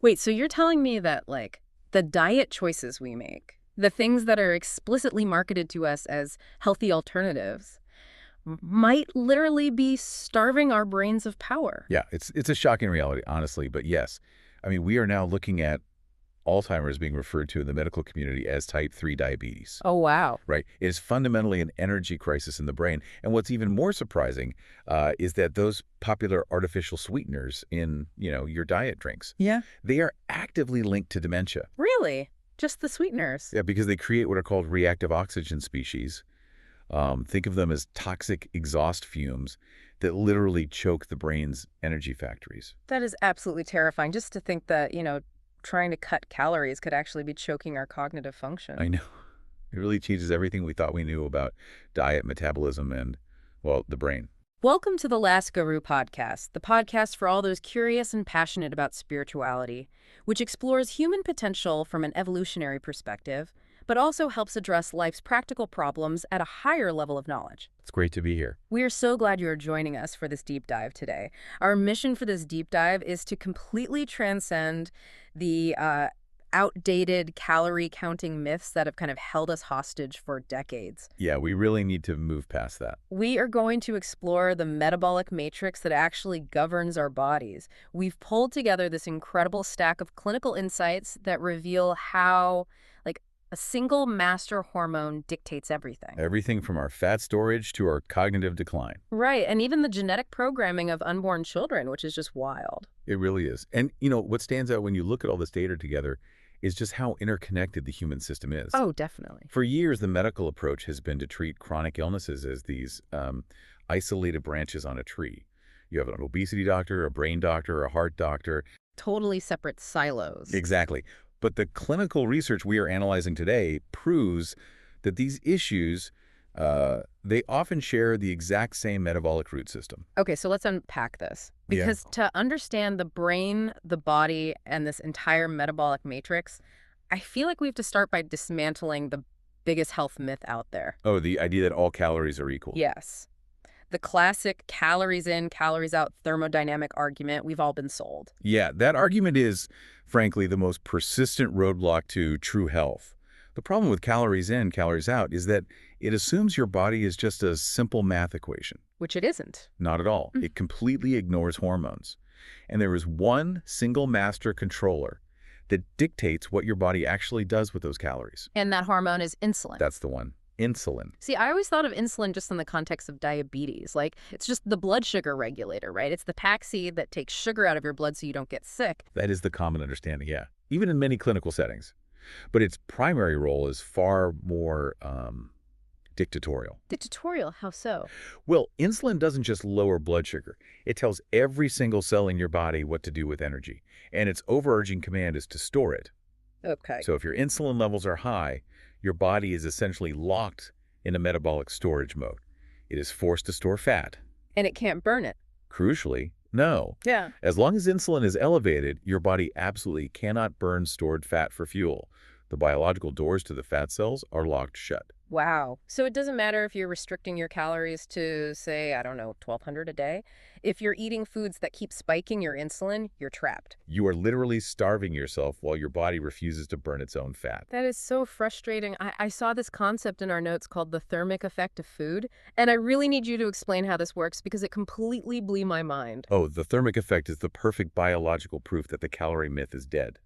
Wait, so you're telling me that, like, the diet choices we make, the things that are explicitly marketed to us as healthy alternatives, might literally be starving our brains of power? Yeah, it's a shocking reality, honestly, but yes. I mean, we are now looking at Alzheimer's being referred to in the medical community as type 3 diabetes. Oh, wow. Right. It is fundamentally an energy crisis in the brain. And what's even more surprising is that those popular artificial sweeteners in, your diet drinks, Yeah. they are actively linked to dementia. Really? Just the sweeteners? Yeah, because they create what are called reactive oxygen species. Think of them as toxic exhaust fumes that literally choke the brain's energy factories. That is absolutely terrifying. Just to think that, trying to cut calories could actually be choking our cognitive function. I know. It really changes everything we thought we knew about diet, metabolism, and, well, the brain. Welcome to the Last Guru podcast, the podcast for all those curious and passionate about spirituality, which explores human potential from an evolutionary perspective, but also helps address life's practical problems at a higher level of knowledge. It's great to be here. We are so glad you are joining us for this deep dive today. Our mission for this deep dive is to completely transcend the outdated calorie counting myths that have kind of held us hostage for decades. Yeah, we really need to move past that. We are going to explore the metabolic matrix that actually governs our bodies. We've pulled together this incredible stack of clinical insights that reveal how, like, a single master hormone dictates everything. Everything from our fat storage to our cognitive decline. Right, and even the genetic programming of unborn children, which is just wild. It really is. And, what stands out when you look at all this data together is just how interconnected the human system is. Oh, definitely. For years, the medical approach has been to treat chronic illnesses as these isolated branches on a tree. You have an obesity doctor, a brain doctor, a heart doctor. Totally separate silos. Exactly. But the clinical research we are analyzing today proves that these issues, they often share the exact same metabolic root system. Okay, so let's unpack this. Because to understand the brain, the body, and this entire metabolic matrix, I feel like we have to start by dismantling the biggest health myth out there. Oh, the idea that all calories are equal. Yes. The classic calories in, calories out thermodynamic argument we've all been sold. Yeah, that argument is, frankly, the most persistent roadblock to true health. The problem with calories in, calories out is that it assumes your body is just a simple math equation. Which it isn't. Not at all. It completely ignores hormones. And there is one single master controller that dictates what your body actually does with those calories. And that hormone is insulin. That's the one. Insulin. See, I always thought of insulin just in the context of diabetes. Like, it's just the blood sugar regulator, right? It's the paxi that takes sugar out of your blood so you don't get sick. That is the common understanding, yeah. Even in many clinical settings. But its primary role is far more dictatorial. Dictatorial? How so? Well, insulin doesn't just lower blood sugar. It tells every single cell in your body what to do with energy. And its overarching command is to store it. Okay. So if your insulin levels are high, your body is essentially locked in a metabolic storage mode. It is forced to store fat. And it can't burn it. Crucially, no. Yeah. As long as insulin is elevated, your body absolutely cannot burn stored fat for fuel. The biological doors to the fat cells are locked shut. Wow. So it doesn't matter if you're restricting your calories to, say, I don't know, 1,200 a day. If you're eating foods that keep spiking your insulin, you're trapped. You are literally starving yourself while your body refuses to burn its own fat. That is so frustrating. I saw this concept in our notes called the thermic effect of food, and I really need you to explain how this works because it completely blew my mind. Oh, the thermic effect is the perfect biological proof that the calorie myth is dead.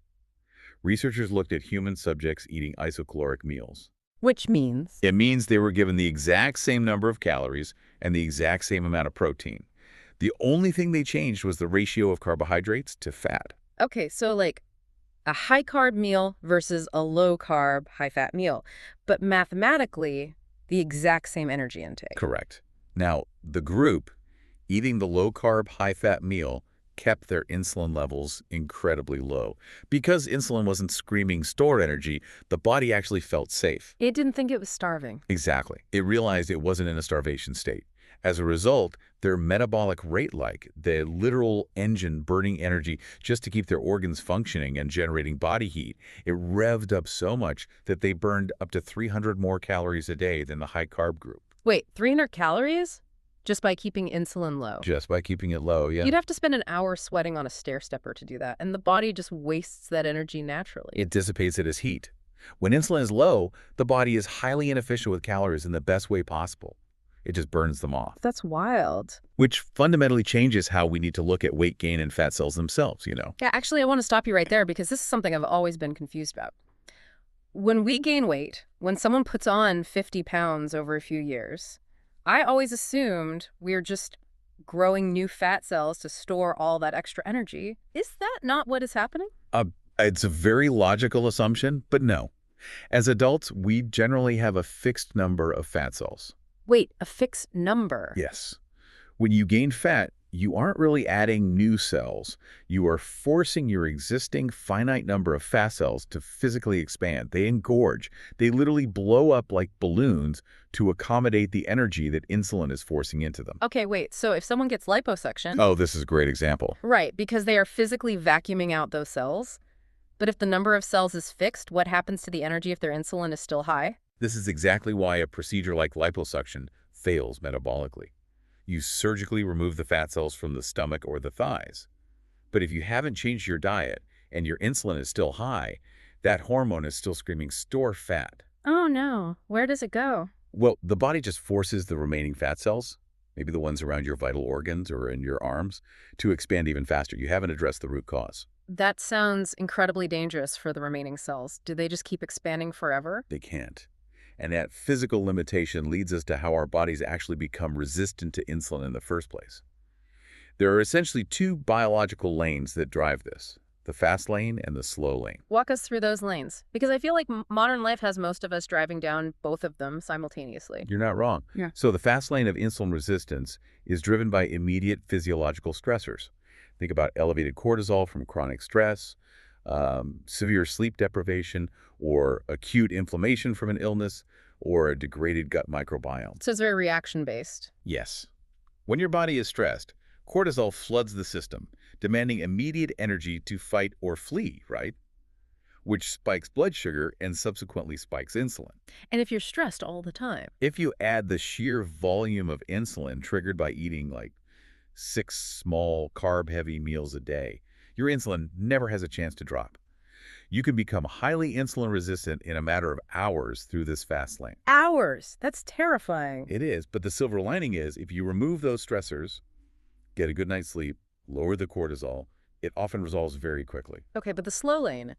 Researchers looked at human subjects eating isocaloric meals. Which means? It means they were given the exact same number of calories and the exact same amount of protein. The only thing they changed was the ratio of carbohydrates to fat. Okay, so like a high-carb meal versus a low-carb, high-fat meal. But mathematically, the exact same energy intake. Correct. Now, the group eating the low-carb, high-fat meal kept their insulin levels incredibly low. Because insulin wasn't screaming stored energy, the body actually felt safe. It didn't think it was starving. Exactly. It realized it wasn't in a starvation state. As a result, their metabolic rate, like the literal engine burning energy just to keep their organs functioning and generating body heat, it revved up so much that they burned up to 300 more calories a day than the high-carb group. Wait, 300 calories? Just by keeping insulin low. Just by keeping it low, yeah. You'd have to spend an hour sweating on a stair stepper to do that, and the body just wastes that energy naturally. It dissipates it as heat. When insulin is low, the body is highly inefficient with calories in the best way possible. It just burns them off. That's wild. Which fundamentally changes how we need to look at weight gain and fat cells themselves. Yeah, actually, I want to stop you right there because this is something I've always been confused about. When we gain weight, when someone puts on 50 pounds over a few years, I always assumed we're just growing new fat cells to store all that extra energy. Is that not what is happening? It's a very logical assumption, but no. As adults, we generally have a fixed number of fat cells. Wait, a fixed number? Yes. When you gain fat, you aren't really adding new cells. You are forcing your existing finite number of fat cells to physically expand. They engorge. They literally blow up like balloons to accommodate the energy that insulin is forcing into them. Okay, wait. So if someone gets liposuction... Oh, this is a great example. Right, because they are physically vacuuming out those cells. But if the number of cells is fixed, what happens to the energy if their insulin is still high? This is exactly why a procedure like liposuction fails metabolically. You surgically remove the fat cells from the stomach or the thighs. But if you haven't changed your diet and your insulin is still high, that hormone is still screaming, store fat. Oh no, where does it go? Well, the body just forces the remaining fat cells, maybe the ones around your vital organs or in your arms, to expand even faster. You haven't addressed the root cause. That sounds incredibly dangerous for the remaining cells. Do they just keep expanding forever? They can't. And that physical limitation leads us to how our bodies actually become resistant to insulin in the first place. There are essentially two biological lanes that drive this, the fast lane and the slow lane. Walk us through those lanes, because I feel like modern life has most of us driving down both of them simultaneously. You're not wrong. Yeah. So the fast lane of insulin resistance is driven by immediate physiological stressors. Think about elevated cortisol from chronic stress, severe sleep deprivation, or acute inflammation from an illness, or a degraded gut microbiome. So it's very reaction-based. Yes. When your body is stressed, cortisol floods the system, demanding immediate energy to fight or flee, right? Which spikes blood sugar and subsequently spikes insulin. And if you're stressed all the time. If you add the sheer volume of insulin triggered by eating like 6 small carb-heavy meals a day, your insulin never has a chance to drop. You can become highly insulin resistant in a matter of hours through this fast lane. Hours? That's terrifying. It is, but the silver lining is if you remove those stressors, get a good night's sleep, lower the cortisol, it often resolves very quickly. Okay, but the slow lane,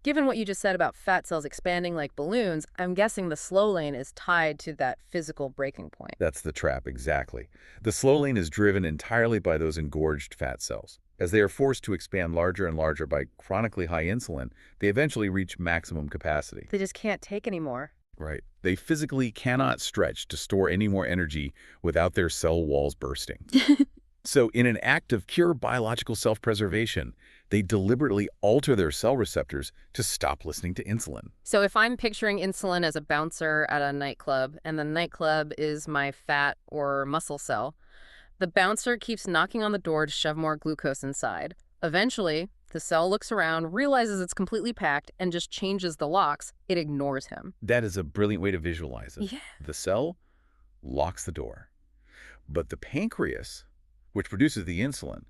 given what you just said about fat cells expanding like balloons, I'm guessing the slow lane is tied to that physical breaking point. That's the trap, exactly. The slow lane is driven entirely by those engorged fat cells. As they are forced to expand larger and larger by chronically high insulin, they eventually reach maximum capacity. They just can't take anymore. Right. They physically cannot stretch to store any more energy without their cell walls bursting. So in an act of pure biological self-preservation, they deliberately alter their cell receptors to stop listening to insulin. So if I'm picturing insulin as a bouncer at a nightclub, and the nightclub is my fat or muscle cell, the bouncer keeps knocking on the door to shove more glucose inside. Eventually, the cell looks around, realizes it's completely packed, and just changes the locks. It ignores him. That is a brilliant way to visualize it. Yeah. The cell locks the door. But the pancreas, which produces the insulin,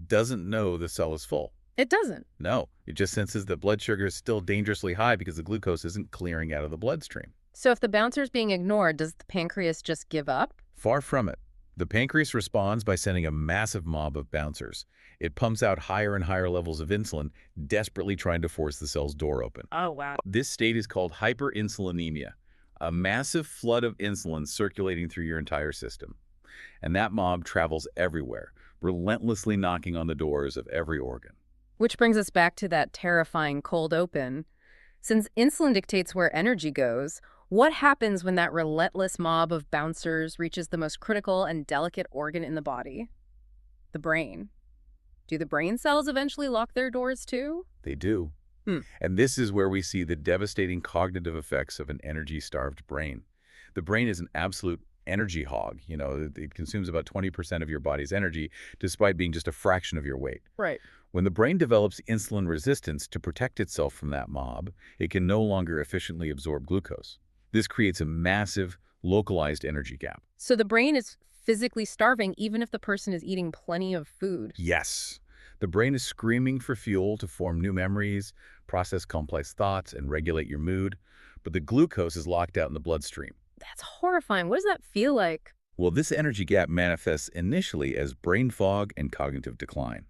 doesn't know the cell is full. It doesn't. No, it just senses that blood sugar is still dangerously high because the glucose isn't clearing out of the bloodstream. So if the bouncer's being ignored, does the pancreas just give up? Far from it. The pancreas responds by sending a massive mob of bouncers. It pumps out higher and higher levels of insulin, desperately trying to force the cell's door open. Oh, wow. This state is called hyperinsulinemia, a massive flood of insulin circulating through your entire system. And that mob travels everywhere, relentlessly knocking on the doors of every organ. Which brings us back to that terrifying cold open. Since insulin dictates where energy goes, what happens when that relentless mob of bouncers reaches the most critical and delicate organ in the body? The brain. Do the brain cells eventually lock their doors too? They do. And this is where we see the devastating cognitive effects of an energy-starved brain. The brain is an absolute energy hog. You know, it consumes about 20% of your body's energy, despite being just a fraction of your weight. Right. When the brain develops insulin resistance to protect itself from that mob, it can no longer efficiently absorb glucose. This creates a massive, localized energy gap. So the brain is physically starving even if the person is eating plenty of food. Yes. The brain is screaming for fuel to form new memories, process complex thoughts, and regulate your mood, but the glucose is locked out in the bloodstream. That's horrifying. What does that feel like? Well, this energy gap manifests initially as brain fog and cognitive decline.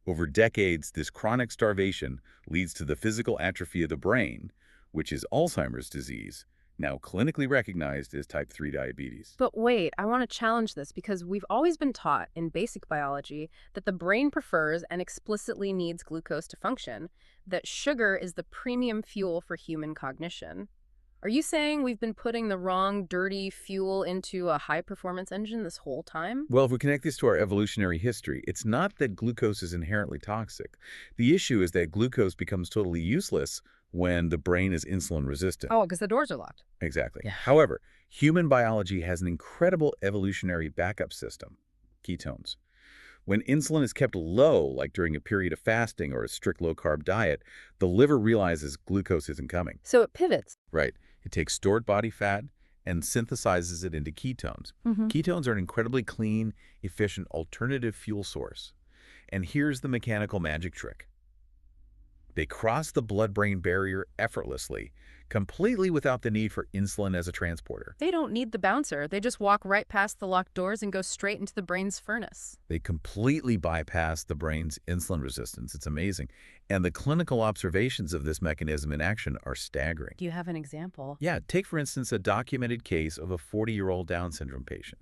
Over decades, this chronic starvation leads to the physical atrophy of the brain, which is Alzheimer's disease, now clinically recognized as type 3 diabetes. But wait, I want to challenge this because we've always been taught in basic biology that the brain prefers and explicitly needs glucose to function, that sugar is the premium fuel for human cognition. Are you saying we've been putting the wrong dirty fuel into a high-performance engine this whole time? Well, if we connect this to our evolutionary history, it's not that glucose is inherently toxic. The issue is that glucose becomes totally useless when the brain is insulin resistant. Oh, because the doors are locked. Exactly. Yeah. However, human biology has an incredible evolutionary backup system, ketones. When insulin is kept low, like during a period of fasting or a strict low-carb diet, the liver realizes glucose isn't coming. So it pivots. Right. It takes stored body fat and synthesizes it into ketones. Ketones are an incredibly clean, efficient alternative fuel source. And here's the mechanical magic trick. They cross the blood-brain barrier effortlessly, completely without the need for insulin as a transporter. They don't need the bouncer. They just walk right past the locked doors and go straight into the brain's furnace. They completely bypass the brain's insulin resistance. It's amazing. And the clinical observations of this mechanism in action are staggering. Do you have an example? Yeah, take for instance a documented case of a 40-year-old Down syndrome patient.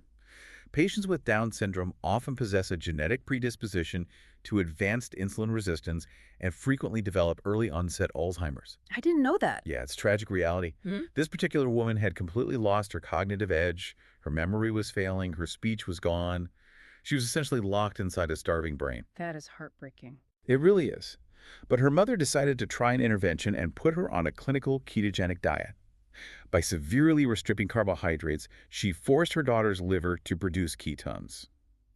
Patients with Down syndrome often possess a genetic predisposition to advanced insulin resistance and frequently develop early-onset Alzheimer's. I didn't know that. Yeah, it's tragic reality. This particular woman had completely lost her cognitive edge, her memory was failing, her speech was gone. She was essentially locked inside a starving brain. That is heartbreaking. It really is. But her mother decided to try an intervention and put her on a clinical ketogenic diet. By severely restricting carbohydrates, she forced her daughter's liver to produce ketones.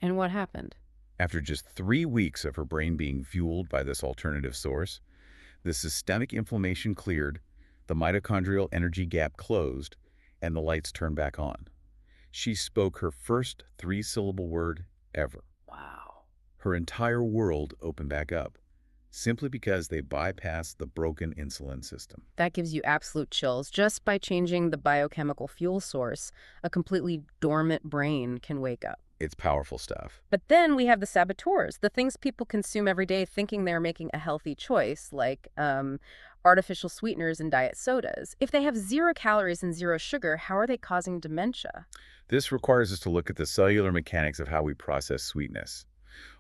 And what happened? After just 3 weeks of her brain being fueled by this alternative source, the systemic inflammation cleared, the mitochondrial energy gap closed, and the lights turned back on. She spoke her first 3-syllable word ever. Wow. Her entire world opened back up, simply because they bypassed the broken insulin system. That gives you absolute chills. Just by changing the biochemical fuel source, a completely dormant brain can wake up. It's powerful stuff. But then we have the saboteurs, the things people consume every day thinking they're making a healthy choice, like artificial sweeteners and diet sodas. If they have 0 calories and 0 sugar, how are they causing dementia? This requires us to look at the cellular mechanics of how we process sweetness.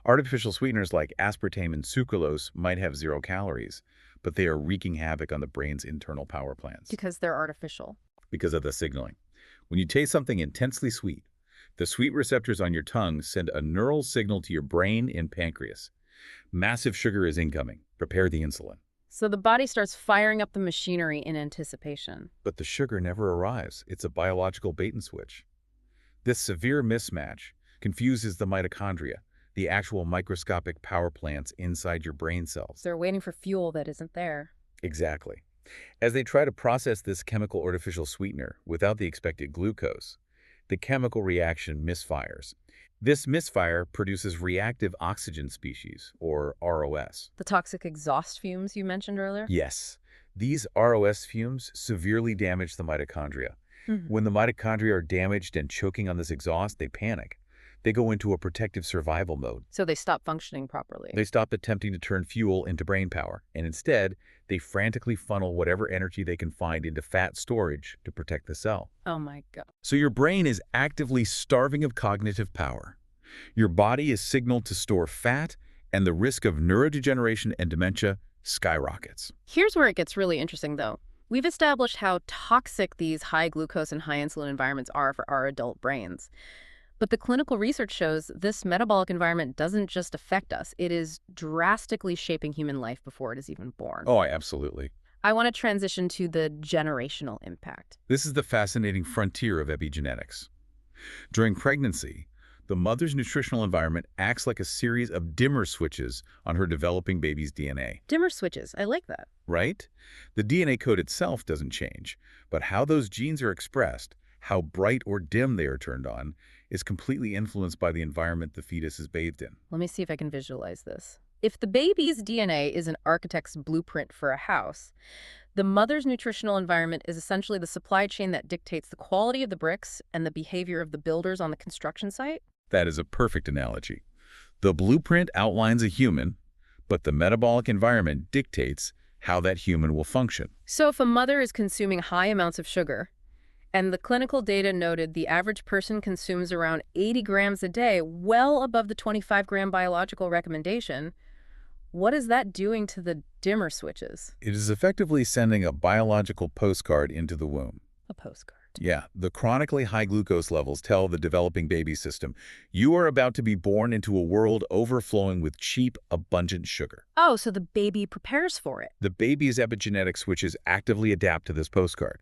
Artificial sweeteners like aspartame and sucralose might have 0 calories, but they are wreaking havoc on the brain's internal power plants. Because they're artificial. Because of the signaling. When you taste something intensely sweet, the sweet receptors on your tongue send a neural signal to your brain and pancreas. Massive sugar is incoming. Prepare the insulin. So the body starts firing up the machinery in anticipation. But the sugar never arrives. It's a biological bait and switch. This severe mismatch confuses the mitochondria, the actual microscopic power plants inside your brain cells. They're waiting for fuel that isn't there. Exactly. As they try to process this chemical artificial sweetener without the expected glucose, the chemical reaction misfires. This misfire produces reactive oxygen species, or ROS. The toxic exhaust fumes you mentioned earlier? Yes, these ROS fumes severely damage the mitochondria. When the mitochondria are damaged and choking on this exhaust, they panic. They go into a protective survival mode. So they stop functioning properly. They stop attempting to turn fuel into brain power, and instead, they frantically funnel whatever energy they can find into fat storage to protect the cell. Oh my God. So your brain is actively starving of cognitive power. Your body is signaled to store fat, and the risk of neurodegeneration and dementia skyrockets. Here's where it gets really interesting, though. We've established how toxic these high glucose and high insulin environments are for our adult brains. But the clinical research shows this metabolic environment doesn't just affect us. It is drastically shaping human life before it is even born. Oh, absolutely. I want to transition to the generational impact. This is the fascinating frontier of epigenetics. During pregnancy, the mother's nutritional environment acts like a series of dimmer switches on her developing baby's DNA. Dimmer switches. I like that. Right? The DNA code itself doesn't change, but how those genes are expressed, How bright or dim they are turned on is completely influenced by the environment the fetus is bathed in. Let me see if I can visualize this. If the baby's DNA is an architect's blueprint for a house, the mother's nutritional environment is essentially the supply chain that dictates the quality of the bricks and the behavior of the builders on the construction site. That is a perfect analogy. The blueprint outlines a human, but the metabolic environment dictates how that human will function. So if a mother is consuming high amounts of sugar, and the clinical data noted the average person consumes around 80 grams a day, well above the 25-gram biological recommendation, what is that doing to the dimmer switches? It is effectively sending a biological postcard into the womb. A postcard. Yeah, the chronically high glucose levels tell the developing baby system, you are about to be born into a world overflowing with cheap, abundant sugar. Oh, so the baby prepares for it. The baby's epigenetic switches actively adapt to this postcard.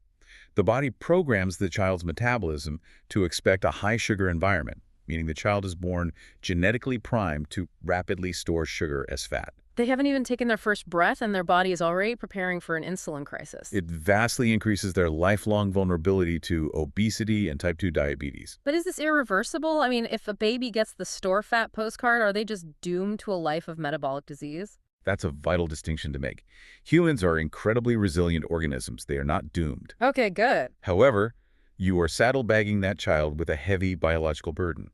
The body programs the child's metabolism to expect a high-sugar environment, meaning the child is born genetically primed to rapidly store sugar as fat. They haven't even taken their first breath, and their body is already preparing for an insulin crisis. It vastly increases their lifelong vulnerability to obesity and type 2 diabetes. But is this irreversible? I mean, if a baby gets the store fat postcard, are they just doomed to a life of metabolic disease? That's a vital distinction to make. Humans are incredibly resilient organisms. They are not doomed. Okay, good. However, you are saddlebagging that child with a heavy biological burden.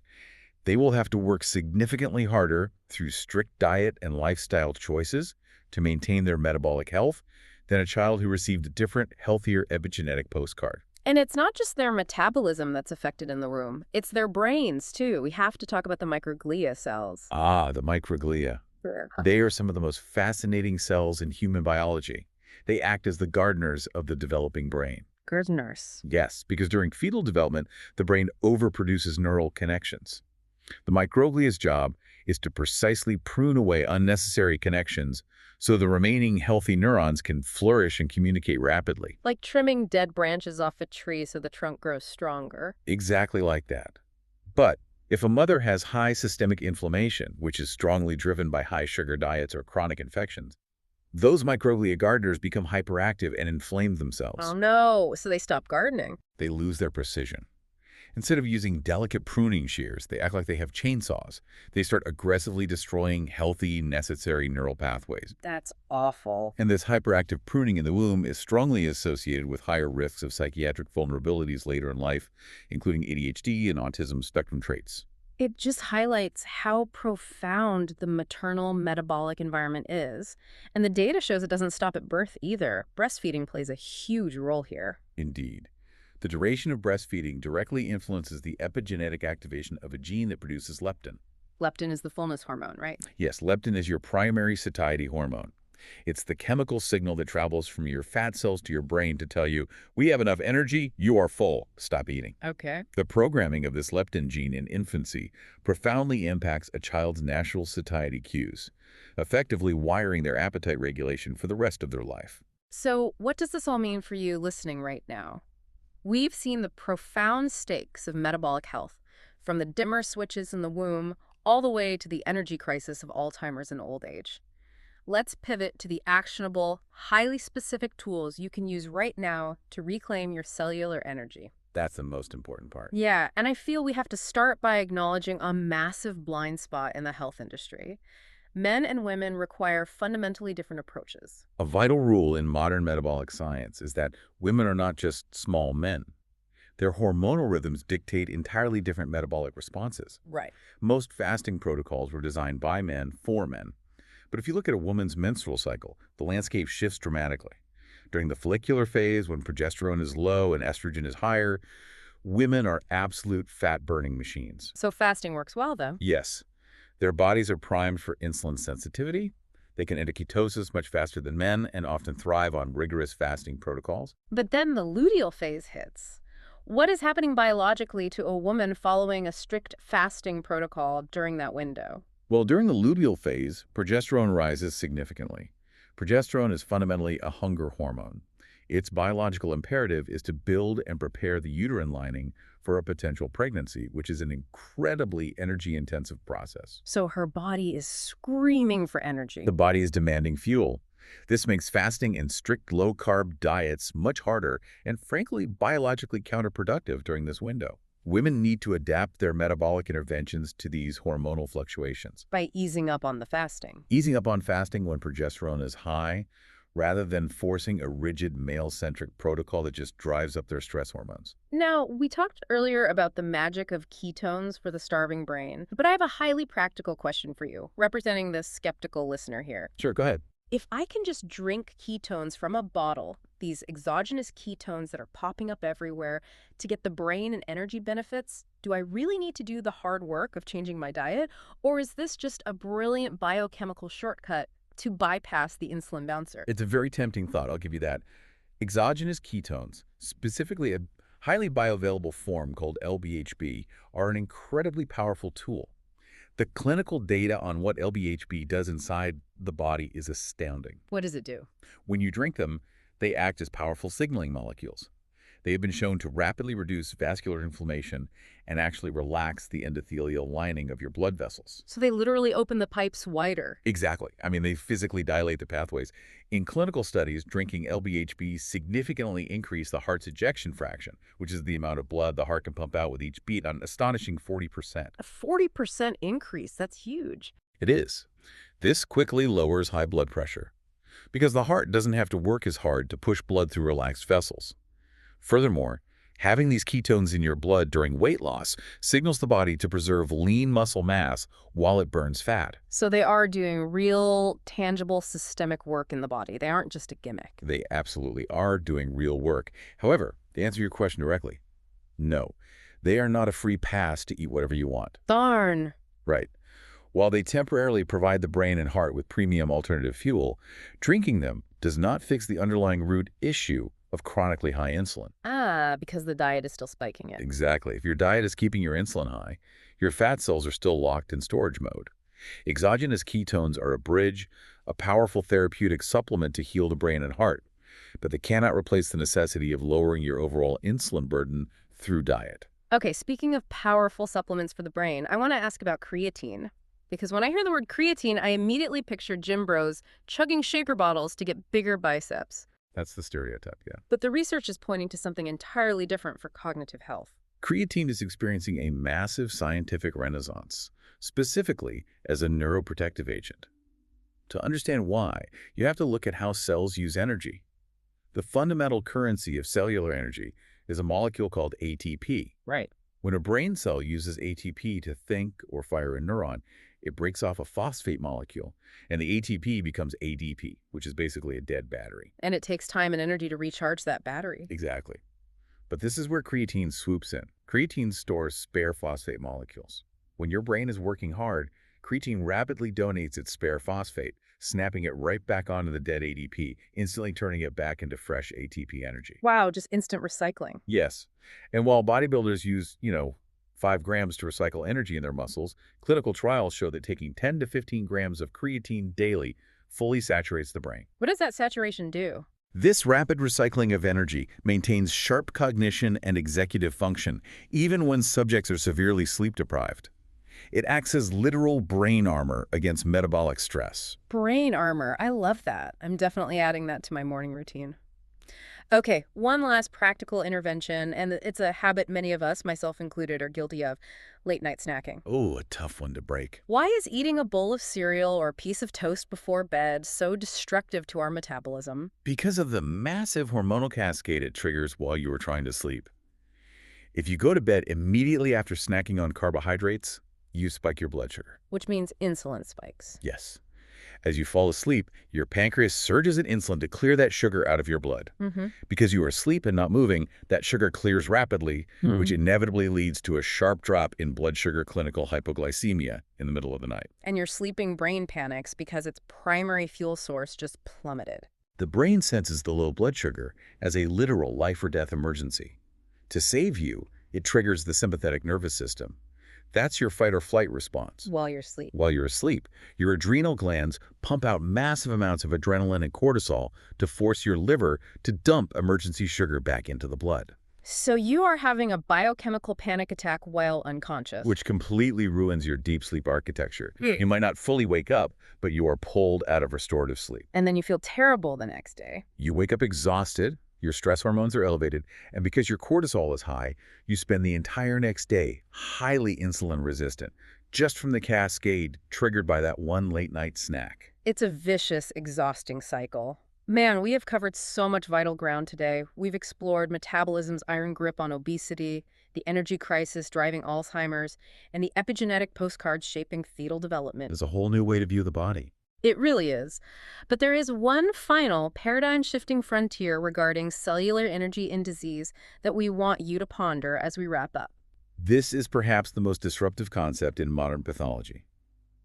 They will have to work significantly harder through strict diet and lifestyle choices to maintain their metabolic health than a child who received a different, healthier epigenetic postcard. And it's not just their metabolism that's affected in the womb. It's their brains, too. We have to talk about the microglia cells. Ah, the microglia. Sure. They are some of the most fascinating cells in human biology. They act as the gardeners of the developing brain. Gardeners. Yes, because during fetal development, the brain overproduces neural connections. The microglia's job is to precisely prune away unnecessary connections so the remaining healthy neurons can flourish and communicate rapidly. Like trimming dead branches off a tree so the trunk grows stronger. Exactly like that. But if a mother has high systemic inflammation, which is strongly driven by high-sugar diets or chronic infections, those microglia gardeners become hyperactive and inflame themselves. Oh no, so they stop gardening. They lose their precision. Instead of using delicate pruning shears, they act like they have chainsaws. They start aggressively destroying healthy, necessary neural pathways. That's awful. And this hyperactive pruning in the womb is strongly associated with higher risks of psychiatric vulnerabilities later in life, including ADHD and autism spectrum traits. It just highlights how profound the maternal metabolic environment is. And the data shows it doesn't stop at birth either. Breastfeeding plays a huge role here. Indeed. The duration of breastfeeding directly influences the epigenetic activation of a gene that produces leptin. Leptin is the fullness hormone, right? Yes, leptin is your primary satiety hormone. It's the chemical signal that travels from your fat cells to your brain to tell you, we have enough energy, you are full, stop eating. Okay. The programming of this leptin gene in infancy profoundly impacts a child's natural satiety cues, effectively wiring their appetite regulation for the rest of their life. So what does this all mean for you listening right now? We've seen the profound stakes of metabolic health, from the dimmer switches in the womb all the way to the energy crisis of Alzheimer's and old age. Let's pivot to the actionable, highly specific tools you can use right now to reclaim your cellular energy. That's the most important part. Yeah, and I feel we have to start by acknowledging a massive blind spot in the health industry. Men and women require fundamentally different approaches. A vital rule in modern metabolic science is that women are not just small men. Their hormonal rhythms dictate entirely different metabolic responses. Right. Most fasting protocols were designed by men for men. But if you look at a woman's menstrual cycle, the landscape shifts dramatically. During the follicular phase, when progesterone is low and estrogen is higher, women are absolute fat-burning machines. So fasting works well, though. Yes. Their bodies are primed for insulin sensitivity. They can enter ketosis much faster than men and often thrive on rigorous fasting protocols. But then the luteal phase hits. What is happening biologically to a woman following a strict fasting protocol during that window? Well, during the luteal phase, progesterone rises significantly. Progesterone is fundamentally a hunger hormone. Its biological imperative is to build and prepare the uterine lining for a potential pregnancy, which is an incredibly energy-intensive process. So her body is screaming for energy. The body is demanding fuel. This makes fasting and strict low-carb diets much harder and, frankly, biologically counterproductive during this window. Women need to adapt their metabolic interventions to these hormonal fluctuations. By easing up on the fasting. Easing up on fasting when progesterone is high, rather than forcing a rigid male-centric protocol that just drives up their stress hormones. Now, we talked earlier about the magic of ketones for the starving brain, but I have a highly practical question for you, representing the skeptical listener here. Sure, go ahead. If I can just drink ketones from a bottle, these exogenous ketones that are popping up everywhere, to get the brain and energy benefits, do I really need to do the hard work of changing my diet? Or is this just a brilliant biochemical shortcut to bypass the insulin bouncer? It's a very tempting thought, I'll give you that. Exogenous ketones, specifically a highly bioavailable form called LBHB, are an incredibly powerful tool. The clinical data on what LBHB does inside the body is astounding. What does it do? When you drink them, they act as powerful signaling molecules. They have been shown to rapidly reduce vascular inflammation and actually relax the endothelial lining of your blood vessels. So they literally open the pipes wider. Exactly. I mean, they physically dilate the pathways. In clinical studies, drinking LBHB significantly increased the heart's ejection fraction, which is the amount of blood the heart can pump out with each beat, an astonishing 40%. A 40% increase, that's huge. It is. This quickly lowers high blood pressure because the heart doesn't have to work as hard to push blood through relaxed vessels. Furthermore, having these ketones in your blood during weight loss signals the body to preserve lean muscle mass while it burns fat. So they are doing real, tangible, systemic work in the body. They aren't just a gimmick. They absolutely are doing real work. However, to answer your question directly, no, they are not a free pass to eat whatever you want. Darn. Right. While they temporarily provide the brain and heart with premium alternative fuel, drinking them does not fix the underlying root issue of chronically high insulin. Because the diet is still spiking it. Exactly. If your diet is keeping your insulin high, your fat cells are still locked in storage mode. Exogenous ketones are a bridge, a powerful therapeutic supplement to heal the brain and heart, but they cannot replace the necessity of lowering your overall insulin burden through diet. Okay, speaking of powerful supplements for the brain, I want to ask about creatine. Because when I hear the word creatine, I immediately picture gym bros chugging shaker bottles to get bigger biceps. That's the stereotype, yeah. But the research is pointing to something entirely different for cognitive health. Creatine is experiencing a massive scientific renaissance, specifically as a neuroprotective agent. To understand why, you have to look at how cells use energy. The fundamental currency of cellular energy is a molecule called ATP. Right. When a brain cell uses ATP to think or fire a neuron, it breaks off a phosphate molecule, and the ATP becomes ADP, which is basically a dead battery. And it takes time and energy to recharge that battery. Exactly. But this is where creatine swoops in. Creatine stores spare phosphate molecules. When your brain is working hard, creatine rapidly donates its spare phosphate, snapping it right back onto the dead ADP, instantly turning it back into fresh ATP energy. Wow, just instant recycling. Yes. And while bodybuilders use, 5 grams to recycle energy in their muscles, clinical trials show that taking 10 to 15 grams of creatine daily fully saturates the brain. What does that saturation do? This rapid recycling of energy maintains sharp cognition and executive function, even when subjects are severely sleep-deprived. It acts as literal brain armor against metabolic stress. Brain armor. I love that. I'm definitely adding that to my morning routine. Okay, one last practical intervention, and it's a habit many of us, myself included, are guilty of: late-night snacking. Oh, a tough one to break. Why is eating a bowl of cereal or a piece of toast before bed so destructive to our metabolism? Because of the massive hormonal cascade it triggers while you are trying to sleep. If you go to bed immediately after snacking on carbohydrates, you spike your blood sugar. Which means insulin spikes. Yes. As you fall asleep, your pancreas surges in insulin to clear that sugar out of your blood. Because you are asleep and not moving, that sugar clears rapidly, which inevitably leads to a sharp drop in blood sugar clinical hypoglycemia in the middle of the night. And your sleeping brain panics because its primary fuel source just plummeted. The brain senses the low blood sugar as a literal life or death emergency. To save you, it triggers the sympathetic nervous system. That's your fight or flight response. While you're asleep. While you're asleep, your adrenal glands pump out massive amounts of adrenaline and cortisol to force your liver to dump emergency sugar back into the blood. So you are having a biochemical panic attack while unconscious. which completely ruins your deep sleep architecture. Hmm. You might not fully wake up, but you are pulled out of restorative sleep. And then you feel terrible the next day. You wake up exhausted, your stress hormones are elevated, and because your cortisol is high, you spend the entire next day highly insulin resistant, just from the cascade triggered by that one late-night snack. It's a vicious, exhausting cycle. Man, we have covered so much vital ground today. We've explored metabolism's iron grip on obesity, the energy crisis driving Alzheimer's, and the epigenetic postcards shaping fetal development. There's a whole new way to view the body. It really is. But there is one final paradigm-shifting frontier regarding cellular energy in disease that we want you to ponder as we wrap up. This is perhaps the most disruptive concept in modern pathology,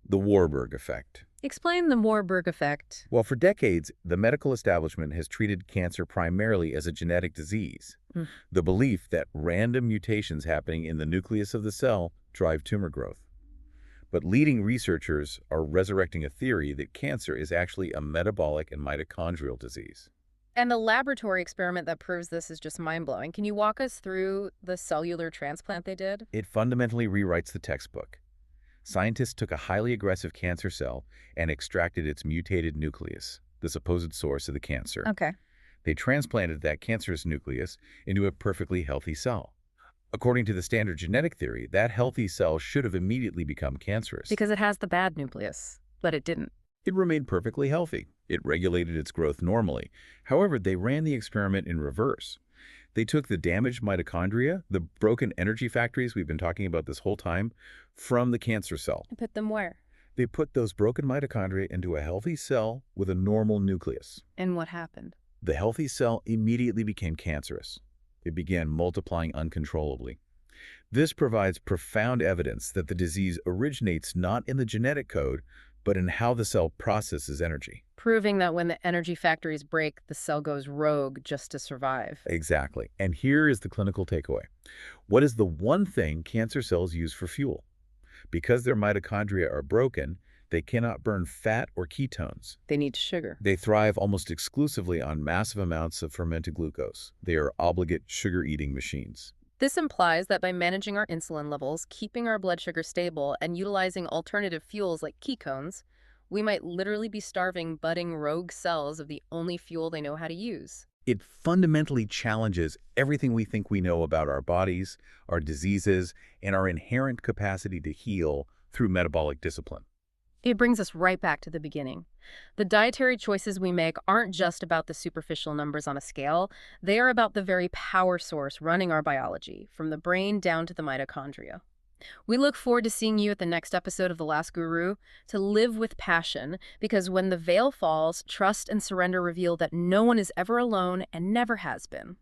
the Warburg effect. Explain the Warburg effect. Well, for decades, the medical establishment has treated cancer primarily as a genetic disease. Mm. The belief that random mutations happening in the nucleus of the cell drive tumor growth. But leading researchers are resurrecting a theory that cancer is actually a metabolic and mitochondrial disease. And the laboratory experiment that proves this is just mind-blowing. Can you walk us through the cellular transplant they did? It fundamentally rewrites the textbook. Scientists took a highly aggressive cancer cell and extracted its mutated nucleus, the supposed source of the cancer. Okay. They transplanted that cancerous nucleus into a perfectly healthy cell. According to the standard genetic theory, that healthy cell should have immediately become cancerous. Because it has the bad nucleus, but it didn't. It remained perfectly healthy. It regulated its growth normally. However, they ran the experiment in reverse. They took the damaged mitochondria, the broken energy factories we've been talking about this whole time, from the cancer cell. And put them where? They put those broken mitochondria into a healthy cell with a normal nucleus. And what happened? The healthy cell immediately became cancerous. It began multiplying uncontrollably. This provides profound evidence that the disease originates not in the genetic code, but in how the cell processes energy. Proving that when the energy factories break, the cell goes rogue just to survive. Exactly. And here is the clinical takeaway. What is the one thing cancer cells use for fuel? Because their mitochondria are broken, they cannot burn fat or ketones. They need sugar. They thrive almost exclusively on massive amounts of fermented glucose. They are obligate sugar-eating machines. This implies that by managing our insulin levels, keeping our blood sugar stable, and utilizing alternative fuels like ketones, we might literally be starving budding rogue cells of the only fuel they know how to use. It fundamentally challenges everything we think we know about our bodies, our diseases, and our inherent capacity to heal through metabolic discipline. It brings us right back to the beginning. The dietary choices we make aren't just about the superficial numbers on a scale. They are about the very power source running our biology, from the brain down to the mitochondria. We look forward to seeing you at the next episode of The Last Guru, to live with passion, because when the veil falls, trust and surrender reveal that no one is ever alone and never has been.